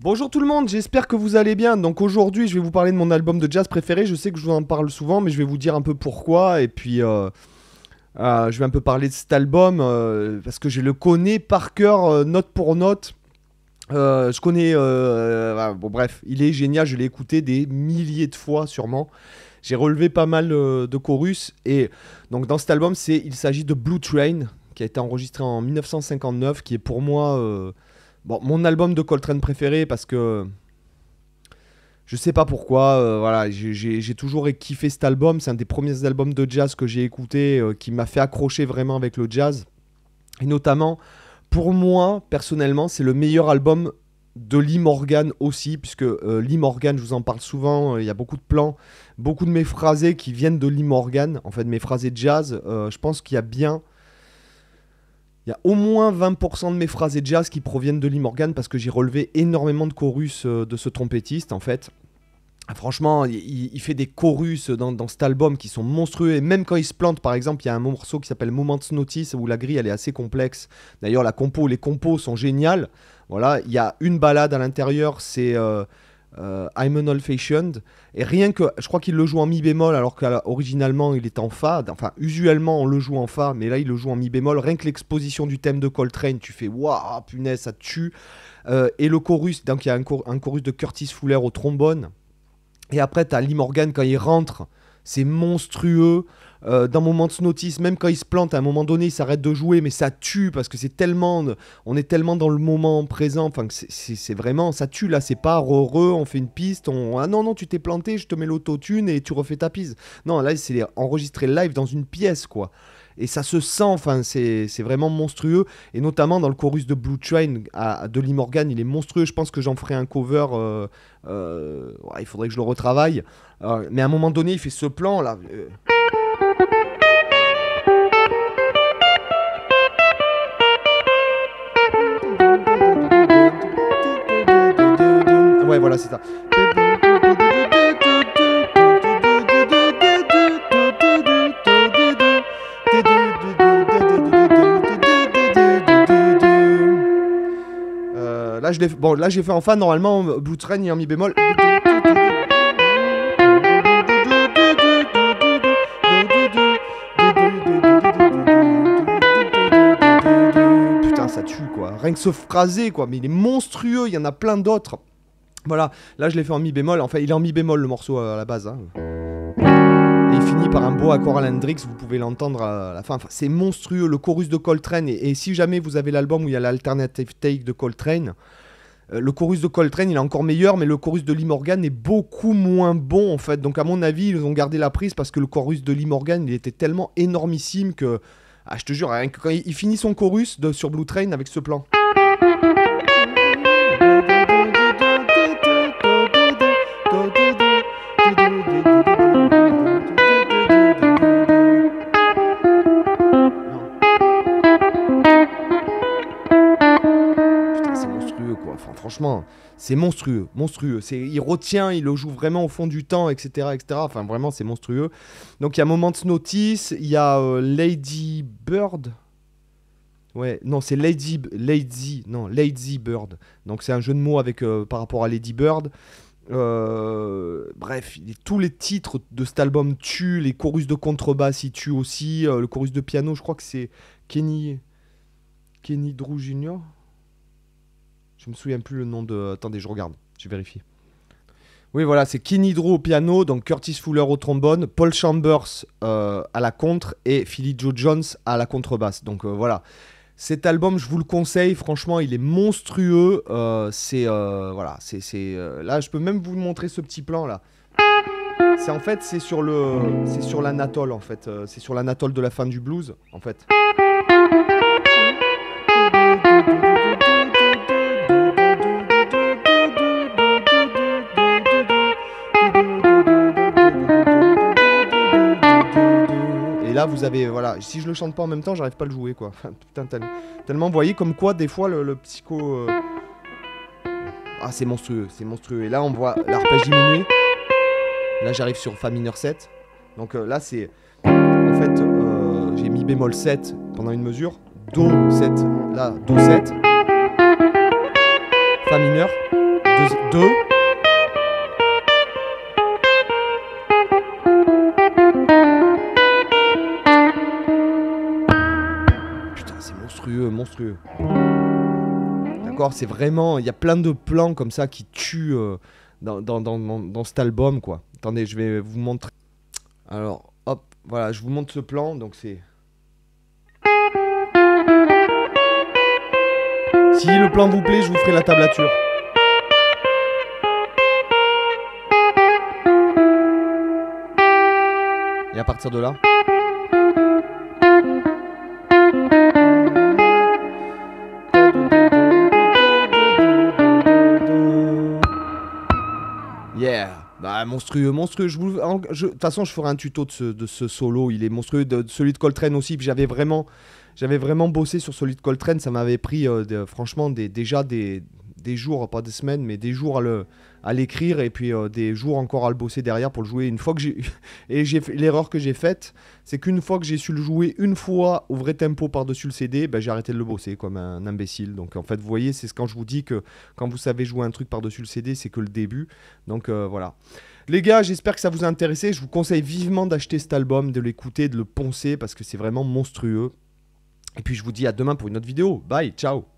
Bonjour tout le monde, j'espère que vous allez bien. Donc aujourd'hui, je vais vous parler de mon album de jazz préféré. Je sais que je vous en parle souvent, mais je vais vous dire un peu pourquoi. Et puis, je vais un peu parler de cet album parce que je le connais par cœur, note pour note. Je connais. Bon, bref, il est génial. Je l'ai écouté des milliers de fois, sûrement. J'ai relevé pas mal de chorus. Et donc, dans cet album, il s'agit de Blue Train, qui a été enregistré en 1959, qui est pour moi. Bon, mon album de Coltrane préféré parce que je sais pas pourquoi, voilà, j'ai toujours kiffé cet album. C'est un des premiers albums de jazz que j'ai écouté qui m'a fait accrocher vraiment avec le jazz. Et notamment, pour moi, personnellement, c'est le meilleur album de Lee Morgan aussi, puisque Lee Morgan, je vous en parle souvent, il y a beaucoup de plans, beaucoup de mes phrasés qui viennent de Lee Morgan, en fait, mes phrasés de jazz. Je pense qu'il y a bien. Il y a au moins 20% de mes phrases et jazz qui proviennent de Lee Morgan parce que j'ai relevé énormément de chorus de ce trompettiste en fait. Franchement, il fait des chorus dans cet album qui sont monstrueux et même quand il se plante, par exemple, il y a un morceau qui s'appelle Moment's Notice où la grille elle est assez complexe. D'ailleurs, les compos sont géniales. Voilà, il y a une balade à l'intérieur, c'est I'm an Old Fashioned. Et rien que, je crois qu'il le joue en mi bémol alors qu'originalement il est en fa. Enfin, usuellement on le joue en fa, mais là il le joue en mi bémol. Rien que l'exposition du thème de Coltrane, tu fais waouh, punaise, ça tue. Et le chorus, donc il y a un chorus de Curtis Fuller au trombone. Et après, t'as Lee Morgan quand il rentre, c'est monstrueux. Dans Moment's Notice, même quand il se plante, à un moment donné, il s'arrête de jouer, mais ça tue parce que on est tellement dans le moment présent. Enfin, c'est vraiment, ça tue là. C'est pas on fait une piste, ah non, tu t'es planté, je te mets l'autotune et tu refais ta piste. Non, là, c'est enregistré live dans une pièce, quoi. Et ça se sent, enfin, c'est vraiment monstrueux. Et notamment dans le chorus de Blue Train de Lee Morgan, il est monstrueux. Je pense que j'en ferai un cover. Ouais, il faudrait que je le retravaille. Mais à un moment donné, il fait ce plan là. Ouais, voilà, c'est ça. Là, j'ai fait en fa, normalement, Blue Train et en mi bémol. Putain, ça tue, quoi. Rien que ce phrasé, quoi. Mais il est monstrueux, il y en a plein d'autres. Voilà, là, je l'ai fait en mi bémol. Enfin, il est en mi bémol, le morceau, à la base. Hein. Et il finit par un beau accord à l'Hendrix, vous pouvez l'entendre à la fin. Enfin, c'est monstrueux, le chorus de Coltrane. Et si jamais vous avez l'album où il y a l'alternative take de Coltrane, le chorus de Coltrane, il est encore meilleur, mais le chorus de Lee Morgan est beaucoup moins bon, en fait. Donc, à mon avis, ils ont gardé la prise parce que le chorus de Lee Morgan, il était tellement énormissime que... Ah, je te jure, rien que quand il finit son chorus sur Blue Train avec ce plan... Franchement, c'est monstrueux. Il retient, il le joue vraiment au fond du temps, etc. Enfin, vraiment, c'est monstrueux. Donc, il y a Moment's Notice, il y a Lady Bird. Ouais, non, c'est Lazy Bird. Donc, c'est un jeu de mots par rapport à Lady Bird. Bref, tous les titres de cet album tuent. Les chorus de contrebasse, ils tuent aussi. Le chorus de piano, je crois que c'est Kenny Drew Jr. Je me souviens plus le nom de... Attendez, je regarde, je vérifie. Oui, voilà, c'est Kenny Drew au piano, donc Curtis Fuller au trombone, Paul Chambers à la contre et Philly Joe Jones à la contrebasse. Donc voilà, cet album, je vous le conseille, franchement, il est monstrueux. Voilà, là, je peux même vous montrer ce petit plan là. C'est sur l'Anatole en fait. C'est sur l'Anatole de la fin du blues en fait. Et là, vous avez, voilà, si je le chante pas en même temps, j'arrive pas à le jouer, quoi. Putain, tellement, vous voyez, comme quoi, des fois, le psycho... Ah, c'est monstrueux. Et là, on voit l'arpège diminuer. Là, j'arrive sur Fa mineur 7. Donc là, c'est... En fait, j'ai mis bémol 7 pendant une mesure. Do 7. Là, Do 7. Fa mineur. 2. 2. Putain, c'est monstrueux, monstrueux. D'accord, c'est vraiment... Il y a plein de plans comme ça qui tuent dans cet album, quoi. Attendez, je vais vous montrer. Alors, hop, voilà, je vous montre ce plan, donc c'est... Si le plan vous plaît, je vous ferai la tablature. Et à partir de là... Yeah, bah monstrueux, monstrueux. De toute façon, je ferai un tuto de ce solo. Il est monstrueux. De celui de Coltrane aussi. Puis j'avais vraiment bossé sur celui de Coltrane. Ça m'avait pris, franchement, déjà des jours, pas des semaines, mais des jours à l'écrire et puis des jours encore à le bosser derrière pour le jouer. Une fois que l'erreur que j'ai faite, c'est qu'une fois que j'ai su le jouer une fois au vrai tempo par-dessus le CD, bah, j'ai arrêté de le bosser comme un imbécile. Donc en fait, vous voyez, c'est quand je vous dis que quand vous savez jouer un truc par-dessus le CD, c'est que le début. Donc voilà. Les gars, j'espère que ça vous a intéressé. Je vous conseille vivement d'acheter cet album, de l'écouter, de le poncer parce que c'est vraiment monstrueux. Et puis je vous dis à demain pour une autre vidéo. Bye, ciao.